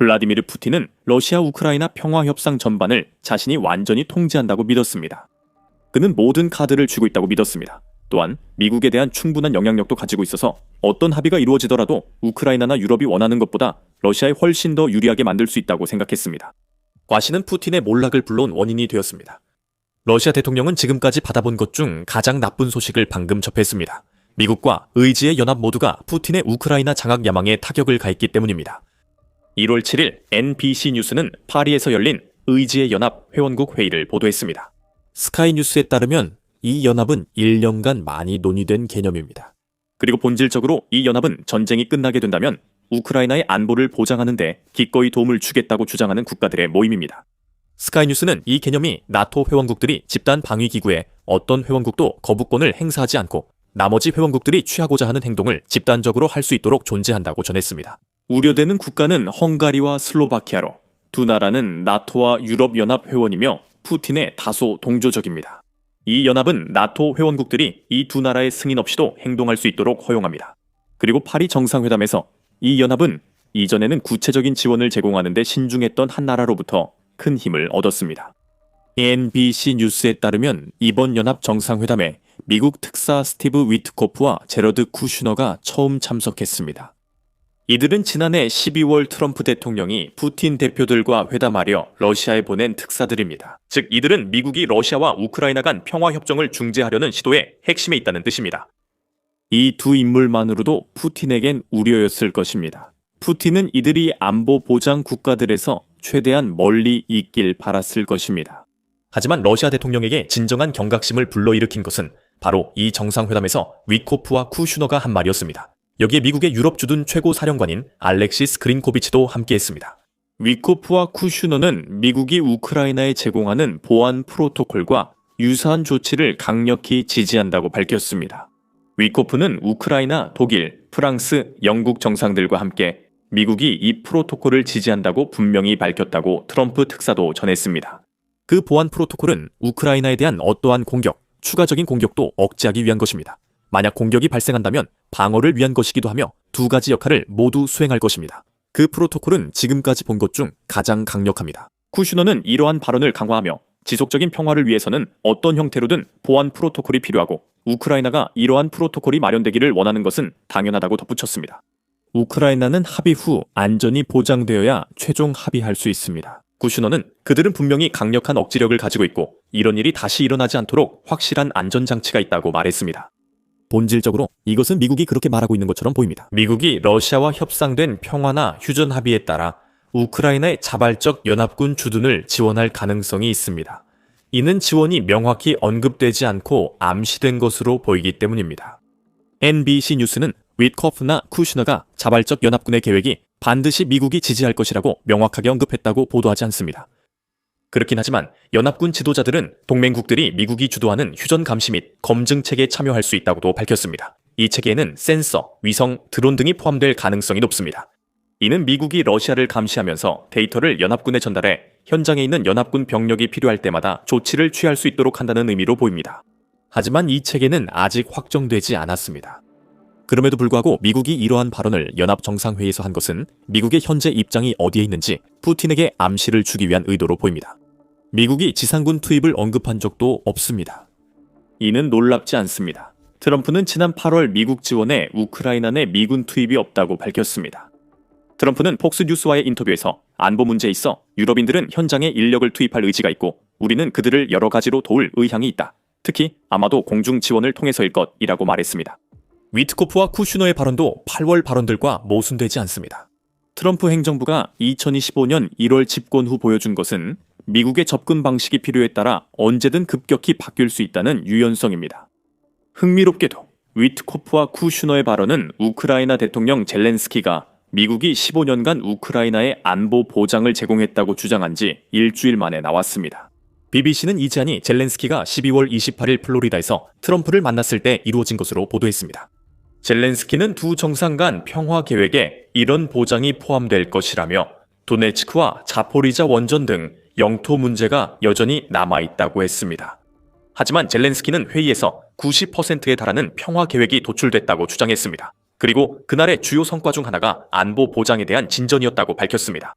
블라디미르 푸틴은 러시아 우크라이나 평화 협상 전반을 자신이 완전히 통제한다고 믿었습니다. 그는 모든 카드를 쥐고 있다고 믿었습니다. 또한 미국에 대한 충분한 영향력도 가지고 있어서 어떤 합의가 이루어지더라도 우크라이나나 유럽이 원하는 것보다 러시아에 훨씬 더 유리하게 만들 수 있다고 생각했습니다. 과시는 푸틴의 몰락을 불러온 원인이 되었습니다. 러시아 대통령은 지금까지 받아본 것 중 가장 나쁜 소식을 방금 접했습니다. 미국과 의지의 연합 모두가 푸틴의 우크라이나 장악 야망에 타격을 가했기 때문입니다. 1월 7일 NBC 뉴스는 파리에서 열린 의지의 연합 회원국 회의를 보도했습니다. 스카이 뉴스에 따르면 이 연합은 1년간 많이 논의된 개념입니다. 그리고 본질적으로 이 연합은 전쟁이 끝나게 된다면 우크라이나의 안보를 보장하는 데 기꺼이 도움을 주겠다고 주장하는 국가들의 모임입니다. 스카이 뉴스는 이 개념이 나토 회원국들이 집단 방위 기구에 어떤 회원국도 거부권을 행사하지 않고 나머지 회원국들이 취하고자 하는 행동을 집단적으로 할 수 있도록 존재한다고 전했습니다. 우려되는 국가는 헝가리와 슬로바키아로 두 나라는 나토와 유럽연합 회원이며 푸틴의 다소 동조적입니다. 이 연합은 나토 회원국들이 이 두 나라의 승인 없이도 행동할 수 있도록 허용합니다. 그리고 파리 정상회담에서 이 연합은 이전에는 구체적인 지원을 제공하는 데 신중했던 한 나라로부터 큰 힘을 얻었습니다. NBC 뉴스에 따르면 이번 연합 정상회담에 미국 특사 스티브 위트코프와 제러드 쿠슈너가 처음 참석했습니다. 이들은 지난해 12월 트럼프 대통령이 푸틴 대표들과 회담하려 러시아에 보낸 특사들입니다. 즉 이들은 미국이 러시아와 우크라이나 간 평화협정을 중재하려는 시도의 핵심에 있다는 뜻입니다. 이 두 인물만으로도 푸틴에겐 우려였을 것입니다. 푸틴은 이들이 안보 보장 국가들에서 최대한 멀리 있길 바랐을 것입니다. 하지만 러시아 대통령에게 진정한 경각심을 불러일으킨 것은 바로 이 정상회담에서 위코프와 쿠슈너가 한 말이었습니다. 여기에 미국의 유럽 주둔 최고 사령관인 알렉시스 그린코비치도 함께했습니다. 위코프와 쿠슈너는 미국이 우크라이나에 제공하는 보안 프로토콜과 유사한 조치를 강력히 지지한다고 밝혔습니다. 위코프는 우크라이나, 독일, 프랑스, 영국 정상들과 함께 미국이 이 프로토콜을 지지한다고 분명히 밝혔다고 트럼프 특사도 전했습니다. 그 보안 프로토콜은 우크라이나에 대한 어떠한 공격, 추가적인 공격도 억제하기 위한 것입니다. 만약 공격이 발생한다면 방어를 위한 것이기도 하며 두 가지 역할을 모두 수행할 것입니다. 그 프로토콜은 지금까지 본 것 중 가장 강력합니다. 쿠슈너는 이러한 발언을 강화하며 지속적인 평화를 위해서는 어떤 형태로든 보안 프로토콜이 필요하고 우크라이나가 이러한 프로토콜이 마련되기를 원하는 것은 당연하다고 덧붙였습니다. 우크라이나는 합의 후 안전이 보장되어야 최종 합의할 수 있습니다. 쿠슈너는 그들은 분명히 강력한 억지력을 가지고 있고 이런 일이 다시 일어나지 않도록 확실한 안전장치가 있다고 말했습니다. 본질적으로 이것은 미국이 그렇게 말하고 있는 것처럼 보입니다. 미국이 러시아와 협상된 평화나 휴전 합의에 따라 우크라이나의 자발적 연합군 주둔을 지원할 가능성이 있습니다. 이는 지원이 명확히 언급되지 않고 암시된 것으로 보이기 때문입니다. NBC 뉴스는 위트코프나 쿠슈너가 자발적 연합군의 계획이 반드시 미국이 지지할 것이라고 명확하게 언급했다고 보도하지 않습니다. 그렇긴 하지만 연합군 지도자들은 동맹국들이 미국이 주도하는 휴전 감시 및 검증 체계에 참여할 수 있다고도 밝혔습니다. 이 체계에는 센서, 위성, 드론 등이 포함될 가능성이 높습니다. 이는 미국이 러시아를 감시하면서 데이터를 연합군에 전달해 현장에 있는 연합군 병력이 필요할 때마다 조치를 취할 수 있도록 한다는 의미로 보입니다. 하지만 이 체계는 아직 확정되지 않았습니다. 그럼에도 불구하고 미국이 이러한 발언을 연합정상회의에서 한 것은 미국의 현재 입장이 어디에 있는지 푸틴에게 암시를 주기 위한 의도로 보입니다. 미국이 지상군 투입을 언급한 적도 없습니다. 이는 놀랍지 않습니다. 트럼프는 지난 8월 미국 지원에 우크라이나 내 미군 투입이 없다고 밝혔습니다. 트럼프는 폭스뉴스와의 인터뷰에서 안보 문제에 있어 유럽인들은 현장에 인력을 투입할 의지가 있고 우리는 그들을 여러 가지로 도울 의향이 있다. 특히 아마도 공중 지원을 통해서일 것이라고 말했습니다. 위트코프와 쿠슈너의 발언도 8월 발언들과 모순되지 않습니다. 트럼프 행정부가 2025년 1월 집권 후 보여준 것은 미국의 접근 방식이 필요에 따라 언제든 급격히 바뀔 수 있다는 유연성입니다. 흥미롭게도 위트코프와 쿠슈너의 발언은 우크라이나 대통령 젤렌스키가 미국이 15년간 우크라이나에 안보 보장을 제공했다고 주장한 지 일주일 만에 나왔습니다. BBC는 이 제안이 젤렌스키가 12월 28일 플로리다에서 트럼프를 만났을 때 이루어진 것으로 보도했습니다. 젤렌스키는 두 정상 간 평화 계획에 이런 보장이 포함될 것이라며 도네츠크와 자포리자 원전 등 영토 문제가 여전히 남아있다고 했습니다. 하지만 젤렌스키는 회의에서 90%에 달하는 평화 계획이 도출됐다고 주장했습니다. 그리고 그날의 주요 성과 중 하나가 안보 보장에 대한 진전이었다고 밝혔습니다.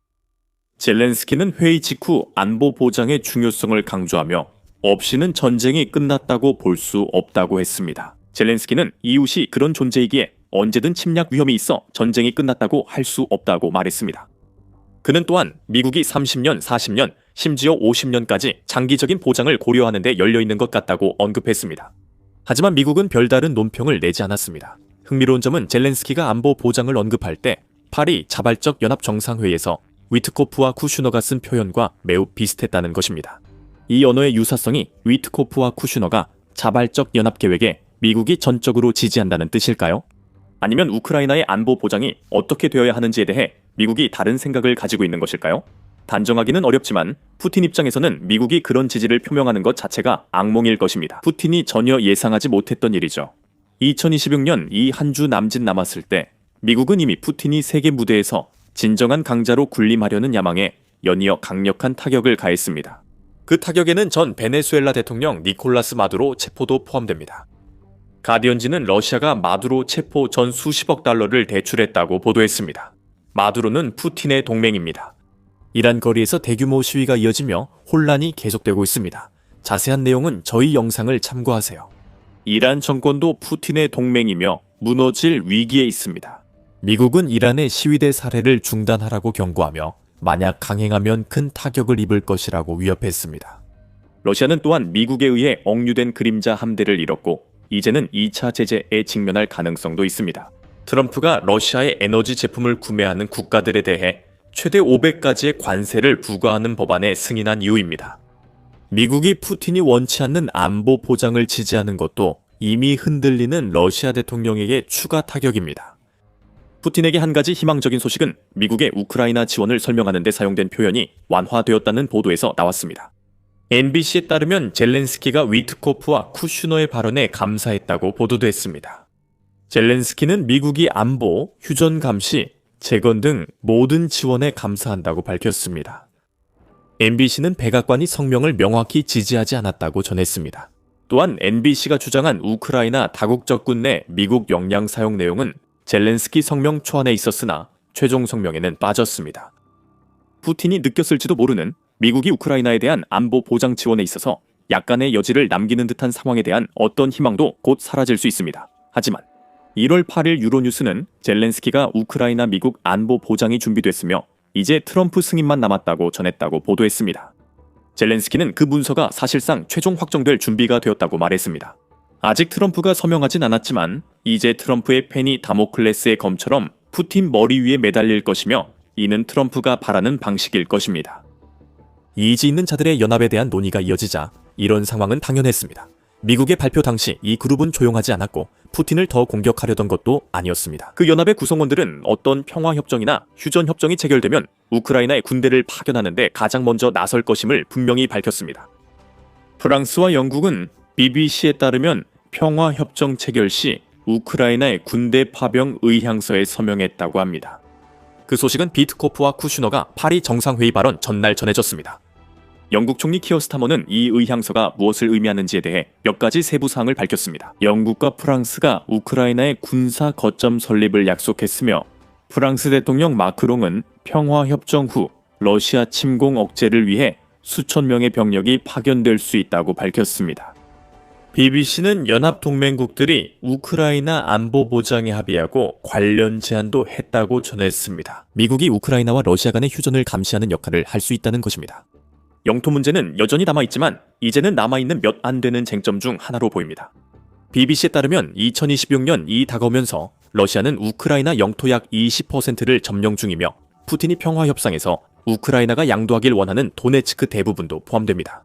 젤렌스키는 회의 직후 안보 보장의 중요성을 강조하며 없이는 전쟁이 끝났다고 볼 수 없다고 했습니다. 젤렌스키는 이웃이 그런 존재이기에 언제든 침략 위험이 있어 전쟁이 끝났다고 할 수 없다고 말했습니다. 그는 또한 미국이 30년, 40년, 심지어 50년까지 장기적인 보장을 고려하는 데 열려있는 것 같다고 언급했습니다. 하지만 미국은 별다른 논평을 내지 않았습니다. 흥미로운 점은 젤렌스키가 안보 보장을 언급할 때 파리 자발적 연합 정상회의에서 위트코프와 쿠슈너가 쓴 표현과 매우 비슷했다는 것입니다. 이 언어의 유사성이 위트코프와 쿠슈너가 자발적 연합 계획에 미국이 전적으로 지지한다는 뜻일까요? 아니면 우크라이나의 안보 보장이 어떻게 되어야 하는지에 대해 미국이 다른 생각을 가지고 있는 것일까요? 단정하기는 어렵지만 푸틴 입장에서는 미국이 그런 지지를 표명하는 것 자체가 악몽일 것입니다. 푸틴이 전혀 예상하지 못했던 일이죠. 2026년 이 한 주 남짓 남았을 때 미국은 이미 푸틴이 세계 무대에서 진정한 강자로 군림하려는 야망에 연이어 강력한 타격을 가했습니다. 그 타격에는 전 베네수엘라 대통령 니콜라스 마두로 체포도 포함됩니다. 가디언지는 러시아가 마두로 체포 전 수십억 달러를 대출했다고 보도했습니다. 마두로는 푸틴의 동맹입니다. 이란 거리에서 대규모 시위가 이어지며 혼란이 계속되고 있습니다. 자세한 내용은 저희 영상을 참고하세요. 이란 정권도 푸틴의 동맹이며 무너질 위기에 있습니다. 미국은 이란의 시위대 살해를 중단하라고 경고하며 만약 강행하면 큰 타격을 입을 것이라고 위협했습니다. 러시아는 또한 미국에 의해 억류된 그림자 함대를 잃었고 이제는 2차 제재에 직면할 가능성도 있습니다. 트럼프가 러시아의 에너지 제품을 구매하는 국가들에 대해 최대 500가지의 관세를 부과하는 법안에 승인한 이유입니다. 미국이 푸틴이 원치 않는 안보 보장을 지지하는 것도 이미 흔들리는 러시아 대통령에게 추가 타격입니다. 푸틴에게 한 가지 희망적인 소식은 미국의 우크라이나 지원을 설명하는 데 사용된 표현이 완화되었다는 보도에서 나왔습니다. NBC에 따르면 젤렌스키가 위트코프와 쿠슈너의 발언에 감사했다고 보도됐습니다. 젤렌스키는 미국이 안보, 휴전 감시, 재건 등 모든 지원에 감사한다고 밝혔습니다. MBC는 백악관이 성명을 명확히 지지하지 않았다고 전했습니다. 또한 NBC가 주장한 우크라이나 다국 적군 내 미국 역량 사용 내용은 젤렌스키 성명 초안에 있었으나 최종 성명에는 빠졌습니다. 푸틴이 느꼈을지도 모르는 미국이 우크라이나에 대한 안보 보장 지원에 있어서 약간의 여지를 남기는 듯한 상황에 대한 어떤 희망도 곧 사라질 수 있습니다. 하지만 1월 8일 유로뉴스는 젤렌스키가 우크라이나 미국 안보 보장이 준비됐으며 이제 트럼프 승인만 남았다고 전했다고 보도했습니다. 젤렌스키는 그 문서가 사실상 최종 확정될 준비가 되었다고 말했습니다. 아직 트럼프가 서명하진 않았지만 이제 트럼프의 펜이 다모클레스의 검처럼 푸틴 머리 위에 매달릴 것이며 이는 트럼프가 바라는 방식일 것입니다. 이의지 있는 자들의 연합에 대한 논의가 이어지자 이런 상황은 당연했습니다. 미국의 발표 당시 이 그룹은 조용하지 않았고 푸틴을 더 공격하려던 것도 아니었습니다. 그 연합의 구성원들은 어떤 평화협정이나 휴전협정이 체결되면 우크라이나의 군대를 파견하는데 가장 먼저 나설 것임을 분명히 밝혔습니다. 프랑스와 영국은 BBC에 따르면 평화협정 체결 시 우크라이나의 군대 파병 의향서에 서명했다고 합니다. 그 소식은 비트코프와 쿠슈너가 파리 정상회의 발언 전날 전해졌습니다. 영국 총리 키어 스타머는 이 의향서가 무엇을 의미하는지에 대해 몇 가지 세부 사항을 밝혔습니다. 영국과 프랑스가 우크라이나의 군사 거점 설립을 약속했으며 프랑스 대통령 마크롱은 평화협정 후 러시아 침공 억제를 위해 수천 명의 병력이 파견될 수 있다고 밝혔습니다. BBC는 연합동맹국들이 우크라이나 안보 보장에 합의하고 관련 제안도 했다고 전했습니다. 미국이 우크라이나와 러시아 간의 휴전을 감시하는 역할을 할 수 있다는 것입니다. 영토 문제는 여전히 남아있지만 이제는 남아있는 몇 안 되는 쟁점 중 하나로 보입니다. BBC에 따르면 2026년 이 다가오면서 러시아는 우크라이나 영토 약 20%를 점령 중이며 푸틴이 평화협상에서 우크라이나가 양도하길 원하는 도네츠크 대부분도 포함됩니다.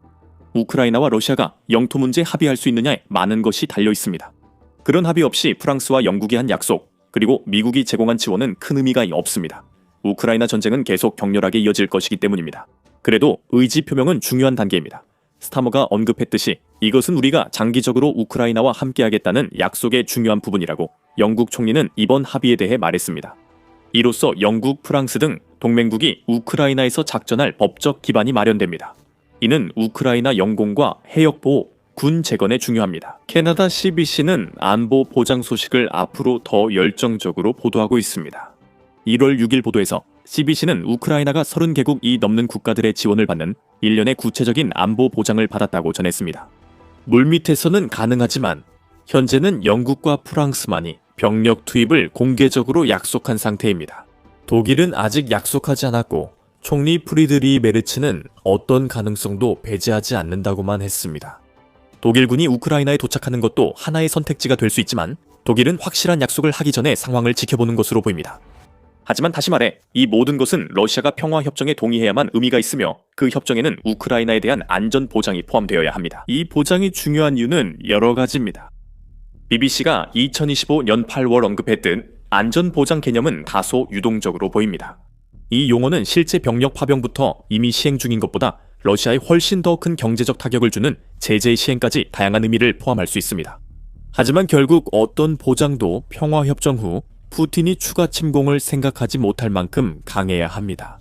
우크라이나와 러시아가 영토 문제에 합의할 수 있느냐에 많은 것이 달려 있습니다. 그런 합의 없이 프랑스와 영국이 한 약속, 그리고 미국이 제공한 지원은 큰 의미가 없습니다. 우크라이나 전쟁은 계속 격렬하게 이어질 것이기 때문입니다. 그래도 의지 표명은 중요한 단계입니다. 스타머가 언급했듯이 이것은 우리가 장기적으로 우크라이나와 함께하겠다는 약속의 중요한 부분이라고 영국 총리는 이번 합의에 대해 말했습니다. 이로써 영국, 프랑스 등 동맹국이 우크라이나에서 작전할 법적 기반이 마련됩니다. 이는 우크라이나 영공과 해역보호, 군 재건에 중요합니다. 캐나다 CBC는 안보 보장 소식을 앞으로 더 열정적으로 보도하고 있습니다. 1월 6일 보도에서 CBC는 우크라이나가 30개국이 넘는 국가들의 지원을 받는 일련의 구체적인 안보 보장을 받았다고 전했습니다. 물밑에서는 가능하지만 현재는 영국과 프랑스만이 병력 투입을 공개적으로 약속한 상태입니다. 독일은 아직 약속하지 않았고 총리 프리드리히 메르츠는 어떤 가능성도 배제하지 않는다고만 했습니다. 독일군이 우크라이나에 도착하는 것도 하나의 선택지가 될 수 있지만 독일은 확실한 약속을 하기 전에 상황을 지켜보는 것으로 보입니다. 하지만 다시 말해 이 모든 것은 러시아가 평화협정에 동의해야만 의미가 있으며 그 협정에는 우크라이나에 대한 안전 보장이 포함되어야 합니다. 이 보장이 중요한 이유는 여러 가지입니다. BBC가 2025년 8월 언급했듯 안전 보장 개념은 다소 유동적으로 보입니다. 이 용어는 실제 병력 파병부터 이미 시행 중인 것보다 러시아에 훨씬 더 큰 경제적 타격을 주는 제재 시행까지 다양한 의미를 포함할 수 있습니다. 하지만 결국 어떤 보장도 평화협정 후 푸틴이 추가 침공을 생각하지 못할 만큼 강해야 합니다.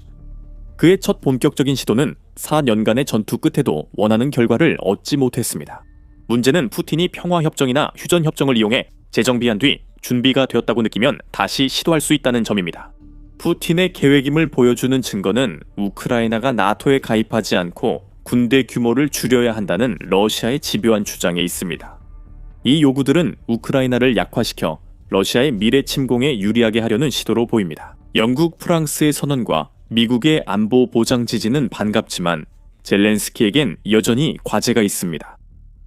그의 첫 본격적인 시도는 4년간의 전투 끝에도 원하는 결과를 얻지 못했습니다. 문제는 푸틴이 평화협정이나 휴전협정을 이용해 재정비한 뒤 준비가 되었다고 느끼면 다시 시도할 수 있다는 점입니다. 푸틴의 계획임을 보여주는 증거는 우크라이나가 나토에 가입하지 않고 군대 규모를 줄여야 한다는 러시아의 집요한 주장에 있습니다. 이 요구들은 우크라이나를 약화시켜 러시아의 미래 침공에 유리하게 하려는 시도로 보입니다. 영국, 프랑스의 선언과 미국의 안보 보장 지지는 반갑지만 젤렌스키에겐 여전히 과제가 있습니다.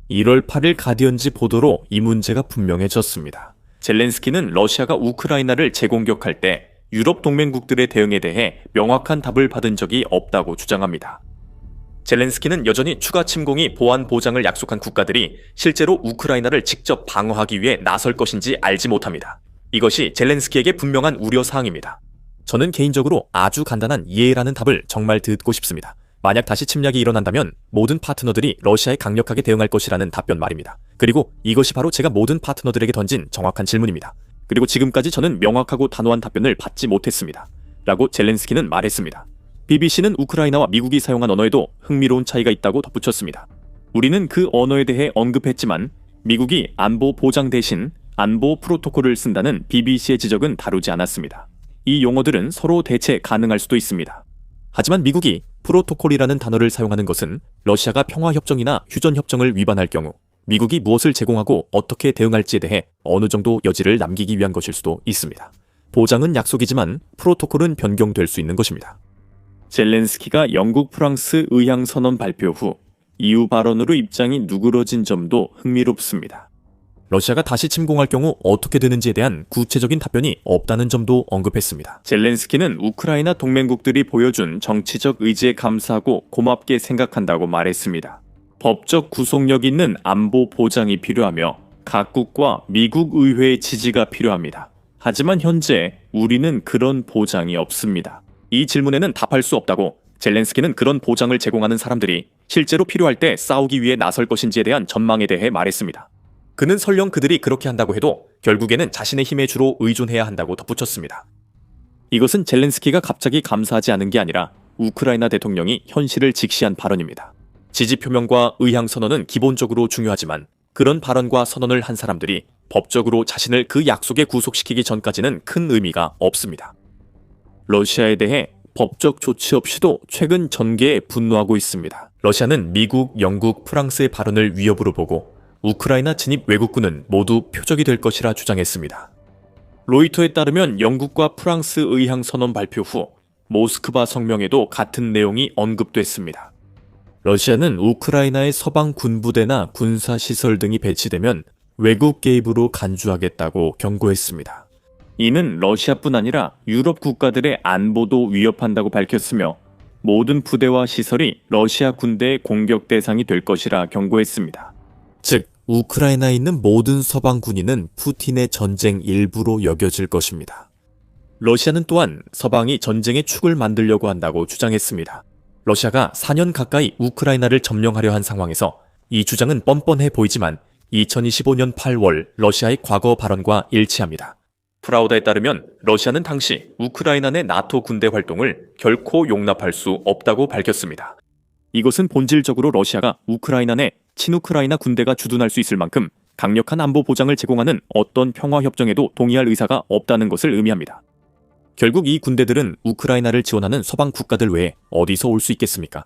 1월 8일 가디언지 보도로 이 문제가 분명해졌습니다. 젤렌스키는 러시아가 우크라이나를 재공격할 때 유럽 동맹국들의 대응에 대해 명확한 답을 받은 적이 없다고 주장합니다. 젤렌스키는 여전히 추가 침공이 보안 보장을 약속한 국가들이 실제로 우크라이나를 직접 방어하기 위해 나설 것인지 알지 못합니다. 이것이 젤렌스키에게 분명한 우려사항입니다. 저는 개인적으로 아주 간단한 이해라는 답을 정말 듣고 싶습니다. 만약 다시 침략이 일어난다면 모든 파트너들이 러시아에 강력하게 대응할 것이라는 답변 말입니다. 그리고 이것이 바로 제가 모든 파트너들에게 던진 정확한 질문입니다. 그리고 지금까지 저는 명확하고 단호한 답변을 받지 못했습니다. 라고 젤렌스키는 말했습니다. BBC는 우크라이나와 미국이 사용한 언어에도 흥미로운 차이가 있다고 덧붙였습니다. 우리는 그 언어에 대해 언급했지만 미국이 안보 보장 대신 안보 프로토콜을 쓴다는 BBC의 지적은 다루지 않았습니다. 이 용어들은 서로 대체 가능할 수도 있습니다. 하지만 미국이 프로토콜이라는 단어를 사용하는 것은 러시아가 평화협정이나 휴전협정을 위반할 경우 미국이 무엇을 제공하고 어떻게 대응할지에 대해 어느 정도 여지를 남기기 위한 것일 수도 있습니다. 보장은 약속이지만 프로토콜은 변경될 수 있는 것입니다. 젤렌스키가 영국, 프랑스 의향선언 발표 후 EU 발언으로 입장이 누그러진 점도 흥미롭습니다. 러시아가 다시 침공할 경우 어떻게 되는지에 대한 구체적인 답변이 없다는 점도 언급했습니다. 젤렌스키는 우크라이나 동맹국들이 보여준 정치적 의지에 감사하고 고맙게 생각한다고 말했습니다. 법적 구속력 있는 안보 보장이 필요하며 각국과 미국 의회의 지지가 필요합니다. 하지만 현재 우리는 그런 보장이 없습니다. 이 질문에는 답할 수 없다고 젤렌스키는 그런 보장을 제공하는 사람들이 실제로 필요할 때 싸우기 위해 나설 것인지에 대한 전망에 대해 말했습니다. 그는 설령 그들이 그렇게 한다고 해도 결국에는 자신의 힘에 주로 의존해야 한다고 덧붙였습니다. 이것은 젤렌스키가 갑자기 감사하지 않은 게 아니라 우크라이나 대통령이 현실을 직시한 발언입니다. 지지 표명과 의향 선언은 기본적으로 중요하지만 그런 발언과 선언을 한 사람들이 법적으로 자신을 그 약속에 구속시키기 전까지는 큰 의미가 없습니다. 러시아에 대해 법적 조치 없이도 최근 전개에 분노하고 있습니다. 러시아는 미국, 영국, 프랑스의 발언을 위협으로 보고 우크라이나 진입 외국군은 모두 표적이 될 것이라 주장했습니다. 로이터에 따르면 영국과 프랑스 의향 선언 발표 후 모스크바 성명에도 같은 내용이 언급됐습니다. 러시아는 우크라이나의 서방 군부대나 군사시설 등이 배치되면 외국 개입으로 간주하겠다고 경고했습니다. 이는 러시아뿐 아니라 유럽 국가들의 안보도 위협한다고 밝혔으며 모든 부대와 시설이 러시아 군대의 공격 대상이 될 것이라 경고했습니다. 즉, 우크라이나에 있는 모든 서방 군인은 푸틴의 전쟁 일부로 여겨질 것입니다. 러시아는 또한 서방이 전쟁의 축을 만들려고 한다고 주장했습니다. 러시아가 4년 가까이 우크라이나를 점령하려 한 상황에서 이 주장은 뻔뻔해 보이지만 2025년 8월 러시아의 과거 발언과 일치합니다. 프라우다에 따르면 러시아는 당시 우크라이나 내 나토 군대 활동을 결코 용납할 수 없다고 밝혔습니다. 이것은 본질적으로 러시아가 우크라이나 내 친우크라이나 군대가 주둔할 수 있을 만큼 강력한 안보 보장을 제공하는 어떤 평화협정에도 동의할 의사가 없다는 것을 의미합니다. 결국 이 군대들은 우크라이나를 지원하는 서방 국가들 외에 어디서 올 수 있겠습니까?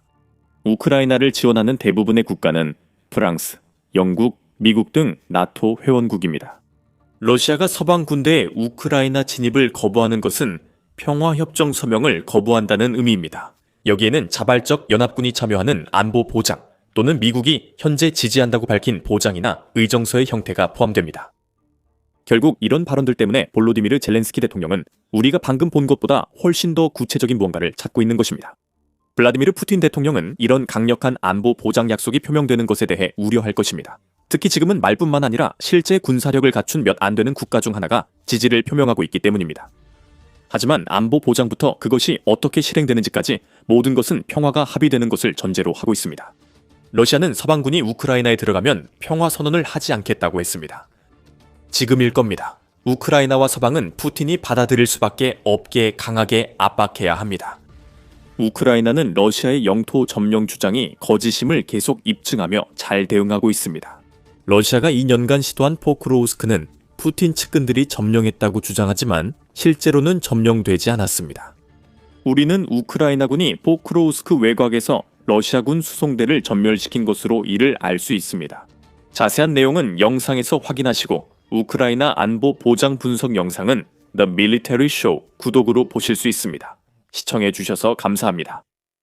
우크라이나를 지원하는 대부분의 국가는 프랑스, 영국, 미국 등 나토 회원국입니다. 러시아가 서방 군대의 우크라이나 진입을 거부하는 것은 평화협정 서명을 거부한다는 의미입니다. 여기에는 자발적 연합군이 참여하는 안보 보장 또는 미국이 현재 지지한다고 밝힌 보장이나 의정서의 형태가 포함됩니다. 결국 이런 발언들 때문에 볼로디미르 젤렌스키 대통령은 우리가 방금 본 것보다 훨씬 더 구체적인 무언가를 찾고 있는 것입니다. 블라디미르 푸틴 대통령은 이런 강력한 안보 보장 약속이 표명되는 것에 대해 우려할 것입니다. 특히 지금은 말뿐만 아니라 실제 군사력을 갖춘 몇 안 되는 국가 중 하나가 지지를 표명하고 있기 때문입니다. 하지만 안보 보장부터 그것이 어떻게 실행되는지까지 모든 것은 평화가 합의되는 것을 전제로 하고 있습니다. 러시아는 서방군이 우크라이나에 들어가면 평화 선언을 하지 않겠다고 했습니다. 지금일 겁니다. 우크라이나와 서방은 푸틴이 받아들일 수밖에 없게 강하게 압박해야 합니다. 우크라이나는 러시아의 영토 점령 주장이 거짓임을 계속 입증하며 잘 대응하고 있습니다. 러시아가 2년간 시도한 포크로우스크는 푸틴 측근들이 점령했다고 주장하지만 실제로는 점령되지 않았습니다. 우리는 우크라이나군이 포크로우스크 외곽에서 러시아군 수송대를 전멸시킨 것으로 이를 알 수 있습니다. 자세한 내용은 영상에서 확인하시고 우크라이나 안보 보장 분석 영상은 The Military Show 구독으로 보실 수 있습니다. 시청해 주셔서 감사합니다.